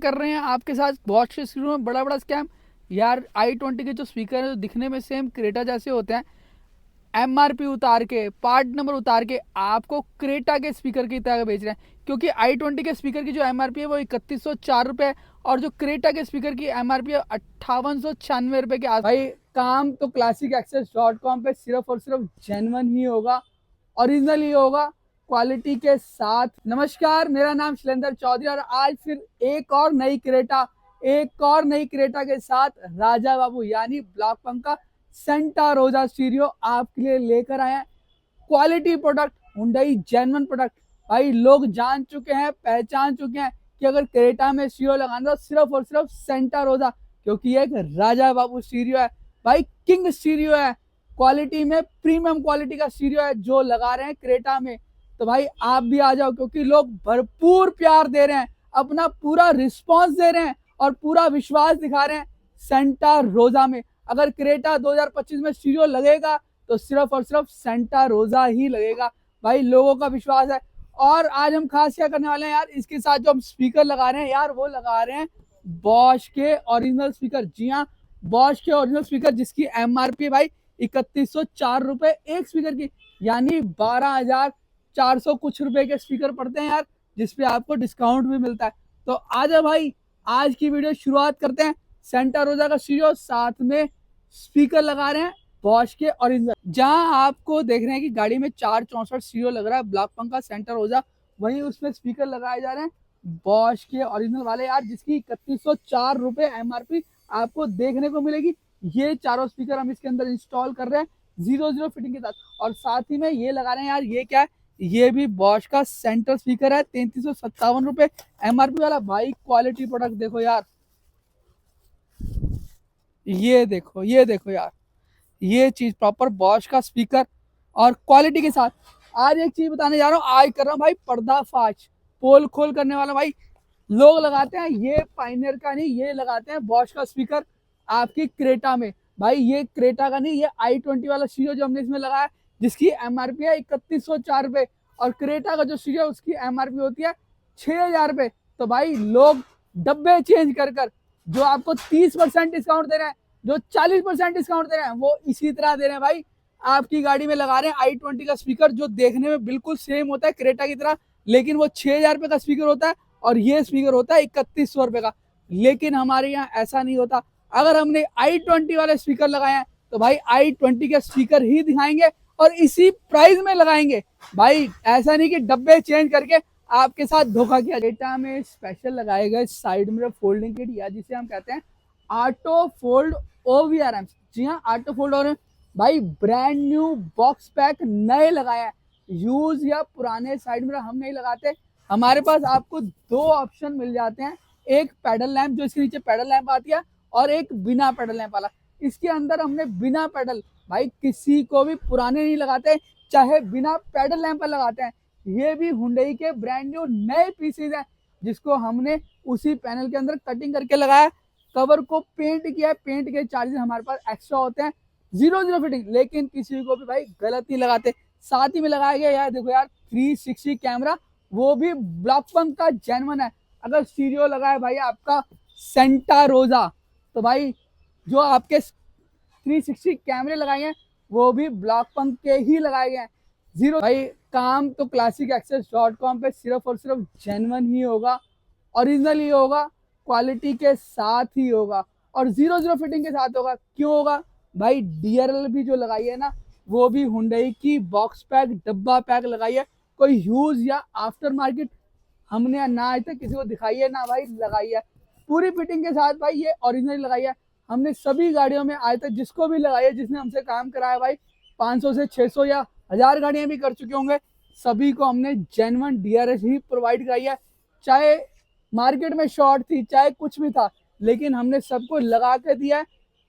कर रहे हैं आपके साथ बॉश के शुरू में बड़ा बड़ा स्कैम। यार i20 के जो स्पीकर है जो दिखने में सेम क्रेटा जैसे होते हैं, एमआरपी उतार के पार्ट नंबर उतार के आपको क्रेटा के स्पीकर की तरह बेच रहे हैं। क्योंकि i20 के स्पीकर की जो एमआरपी है वो 3104 रुपये है और जो क्रेटा के स्पीकर की एमआरपी है 5896 रुपये के आस। भाई काम तो classicAccess.com पे सिर्फ और सिर्फ जेन्युइन ही होगा, ओरिजिनल ही होगा, क्वालिटी के साथ। नमस्कार, मेरा नाम शैलेंद्र चौधरी और आज फिर एक और नई क्रेटा के साथ राजा बाबू यानी ब्लॉक पंप का सेंटा रोजा स्टीरियो आपके लिए लेकर आए हैं। Quality product, Hyundai genuine product. भाई लोग जान चुके हैं, पहचान चुके हैं कि अगर क्रेटा में स्टीरियो लगाना तो सिर्फ और सिर्फ सेंटा रोजा, क्योंकि ये एक राजा बाबू स्टीरियो है। भाई किंग स्टीरियो है, क्वालिटी में प्रीमियम क्वालिटी का स्टीरियो है जो लगा रहे हैं क्रेटा में। तो भाई आप भी आ जाओ, क्योंकि लोग भरपूर प्यार दे रहे हैं, अपना पूरा रिस्पांस दे रहे हैं और पूरा विश्वास दिखा रहे हैं सेंटा रोजा में। अगर क्रेटा 2025 में स्टीरियो लगेगा तो सिर्फ और सिर्फ सेंटा रोजा ही लगेगा। भाई लोगों का विश्वास है। और आज हम खास क्या करने वाले हैं यार, इसके साथ जो हम स्पीकर लगा रहे हैं यार, वो लगा रहे हैं बॉश के ओरिजिनल स्पीकर। जी हाँ, बॉश के ओरिजिनल स्पीकर जिसकी एमआरपी भाई 3104 रुपए एक स्पीकर की, यानी 12,400 कुछ रुपए के स्पीकर पड़ते हैं यार, जिसपे आपको डिस्काउंट भी मिलता है। तो आजा भाई, आज की वीडियो शुरुआत करते हैं। सेंटा रोजा का स्टीरियो, साथ में स्पीकर लगा रहे हैं बॉश के ओरिजिनल। जहां आपको देख रहे हैं कि गाड़ी में 464 स्टीरियो लग रहा है ब्लॉक पंप का सेंटा रोजा, वहीं उसमें स्पीकर लगाए जा रहे हैं बॉश के ओरिजिनल वाले यार, जिसकी 3104 रुपए एमआरपी आपको देखने को मिलेगी। ये चारों स्पीकर हम इसके अंदर इंस्टॉल कर रहे हैं 00 फिटिंग के साथ। और साथ ही में ये लगा रहे हैं यार, ये क्या है, ये भी बॉश का सेंटर स्पीकर है 3357 रुपए एमआरपी वाला। भाई क्वालिटी प्रोडक्ट देखो यार, ये देखो यार, ये चीज प्रॉपर बॉश का स्पीकर और क्वालिटी के साथ। आज एक चीज बताने जा रहा हूँ, आज कर रहा हूँ भाई पर्दाफाश, पोल खोल करने वाला। भाई लोग लगाते हैं ये पाइनियर का नहीं, ये लगाते हैं बॉश का स्पीकर आपकी क्रेटा में। भाई ये क्रेटा का नहीं, ये i20 वाला स्टीरियो जो हमने इसमें लगाया, जिसकी एमआरपी है 3104 रुपए, और क्रेटा का जो स्टीरियो उसकी एमआरपी होती है 6000 रुपए। तो भाई लोग डब्बे चेंज कर कर जो आपको 30% डिस्काउंट दे रहे हैं, जो 40% डिस्काउंट दे रहे हैं, वो इसी तरह दे रहे हैं भाई। आपकी गाड़ी में लगा रहे हैं i20 का स्पीकर, जो देखने में बिल्कुल सेम होता है क्रेटा की तरह, लेकिन वो 6000 रुपए का स्पीकर होता है और ये स्पीकर होता है 3100 रुपए का। लेकिन हमारे यहाँ ऐसा नहीं होता। अगर हमने i20 वाले स्पीकर लगाए हैं तो भाई i20 के स्पीकर ही दिखाएंगे और इसी प्राइस में लगाएंगे। भाई ऐसा नहीं कि डब्बे चेंज करके आपके साथ धोखा किया। क्रेटा में स्पेशल लगाए गए साइड मिरर फोल्डिंग किट, या जिसे हम कहते हैं ऑटो फोल्ड OVRM। जी हाँ, ऑटो फोल्ड OVRM। भाई ब्रांड न्यू बॉक्स पैक नए लगाए हैं, यूज या पुराने साइड मिरर हम नहीं लगाते। हमारे पास आपको दो ऑप्शन मिल जाते हैं, एक पैडल लैंप जो इसके नीचे पैडल लैंप आती है, और एक बिना पैडल लैंप वाला। इसके अंदर हमने बिना पैडल, भाई किसी को भी पुराने नहीं लगाते, चाहे बिना पैडल लैंप पर लगाते हैं। ये भी हुंडई के ब्रांड न्यू नए पीसीज हैं, जिसको हमने उसी पैनल के अंदर कटिंग करके लगाया, कवर को पेंट किया। पेंट के चार्जेस हमारे पास एक्स्ट्रा होते हैं, 00 फिटिंग, लेकिन किसी को भी भाई गलत नहीं लगाते। साथ ही में लगाया गया यार, देखो यार 360 कैमरा, वो भी ब्लॉक पंप का जेन्युइन है। अगर स्टीरियो लगा है भाई आपका सेंटा रोजा, तो भाई जो आपके 360 कैमरे लगाए हैं वो भी ब्लॉक पंप के ही लगाए गए हैं। जीरो। भाई काम तो classicAccess.com पे सिर्फ और सिर्फ जेन्युइन ही होगा, ओरिजिनल ही होगा, क्वालिटी के साथ ही होगा और 00 फिटिंग के साथ होगा। क्यों होगा भाई, DRL भी जो लगाई है ना, वो भी हुंडई की बॉक्स पैक डब्बा पैक लगाई है। कोई यूज या आफ्टर मार्केट हमने ना आज तक किसी को दिखाई है ना भाई लगाई है। पूरी फिटिंग के साथ भाई ये ओरिजिनल लगाई है। हमने सभी गाड़ियों में आज तक जिसको भी लगाई है, जिसने हमसे काम कराया भाई, 500 से 600 या 1000 गाड़ियां भी कर चुके होंगे, सभी को हमने जेन्युइन DRS ही प्रोवाइड कराई है। चाहे मार्केट में शॉर्ट थी, चाहे कुछ भी था, लेकिन हमने सबको लगा के दिया है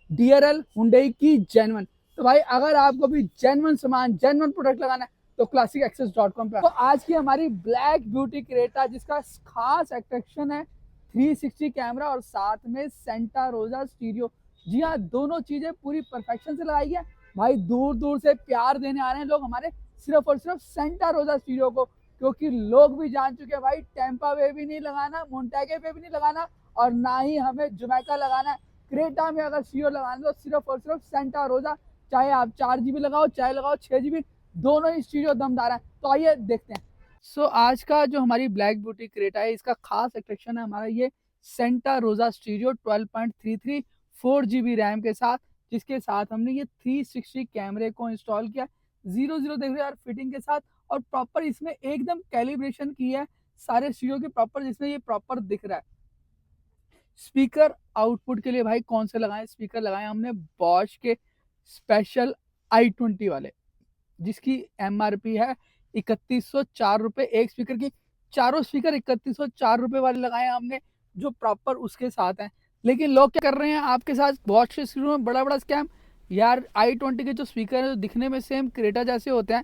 DRL हुंडई की जेन्युइन। तो भाई अगर आपको भी जेन्युइन सामान, जेन्युइन प्रोडक्ट लगाना है तो classicAccess.com पे। तो आज की हमारी ब्लैक ब्यूटी क्रेटा, जिसका खास अट्रैक्शन है 360 कैमरा और साथ में सेंटा रोजा स्टीरियो। जी हाँ, दोनों चीजें पूरी परफेक्शन से लगाई है। भाई दूर दूर से प्यार देने आ रहे हैं लोग हमारे सिर्फ और सिर्फ सेंटा रोजा स्टीरियो को, क्योंकि लोग भी जान चुके हैं भाई टेम्पा पे भी नहीं लगाना, मोन्टेगे पे भी नहीं लगाना, और ना ही हमें जुमैका लगाना है। क्रेटा में अगर स्टीरियो लगाना है तो सिर्फ और सिर्फ सेंटा रोजा, चाहे आप 4 GB लगाओ चाहे लगाओ 6 GB, दोनों ही स्टीरियो दमदार है। तो आइए देखते हैं। सो आज का जो हमारी ब्लैक ब्यूटी क्रेटा है, इसका खास अट्रैक्शन है हमारा ये सेंटा रोजा स्टीरियो 12.33 4 GB रैम के साथ, जिसके साथ हमने ये 360 कैमरे को इंस्टॉल किया 0-0 देख रहे हो यार फिटिंग के साथ। और प्रॉपर इसमें एकदम कैलिब्रेशन की है सारे स्टीरियो के प्रॉपर, जिसमें ये प्रॉपर दिख रहा है। स्पीकर आउटपुट के लिए भाई कौन से लगाए स्पीकर लगाए हमने बॉश के स्पेशल i20 वाले, जिसकी MRP है 3104 रुपये एक स्पीकर की। चारों स्पीकर 3104 रुपये वाले लगाए हैं हमने, जो प्रॉपर उसके साथ हैं। लेकिन लोग क्या कर रहे हैं आपके साथ बॉश के स्क्रू में बड़ा बड़ा स्कैम। यार i20 के जो स्पीकर है जो दिखने में सेम क्रेटा जैसे होते हैं,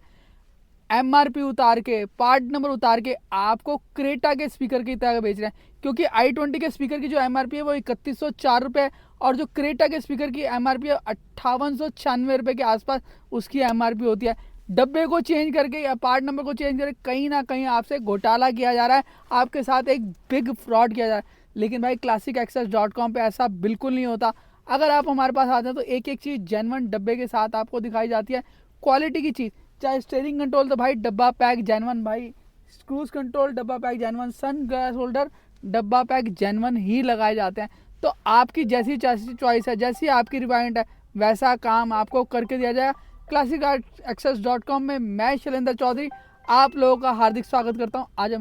MRP उतार के पार्ट नंबर उतार के आपको क्रेटा के स्पीकर की तरह बेच रहे हैं। क्योंकि i20 के स्पीकर की जो MRP है वो 3104 रुपये है, और जो क्रेटा के स्पीकर की MRP है 5896 रुपये के आसपास उसकी MRP होती है। डब्बे को चेंज करके या पार्ट नंबर को चेंज करके कहीं ना कहीं आपसे घोटाला किया जा रहा है, आपके साथ एक बिग फ्रॉड किया जा रहा है। लेकिन भाई classicaccess.com पे ऐसा बिल्कुल नहीं होता। अगर आप हमारे पास आते हैं तो एक एक चीज़ जेन्युइन डब्बे के साथ आपको दिखाई जाती है, क्वालिटी की चीज़। चाहे स्टीयरिंग कंट्रोल तो भाई डब्बा पैक जेन्युइन भाई, क्रूज कंट्रोल डब्बा pack genuine, sun glass holder डब्बा पैक जेन्युइन ही लगाए जाते हैं। तो आपकी जैसी चॉइस है, जैसी आपकी रिक्वायरमेंट है, वैसा काम आपको करके दिया जाएगा। classicaccess.com में मैं शैलेंद्र चौधरी आप लोगों का हार्दिक स्वागत करता हूँ। आज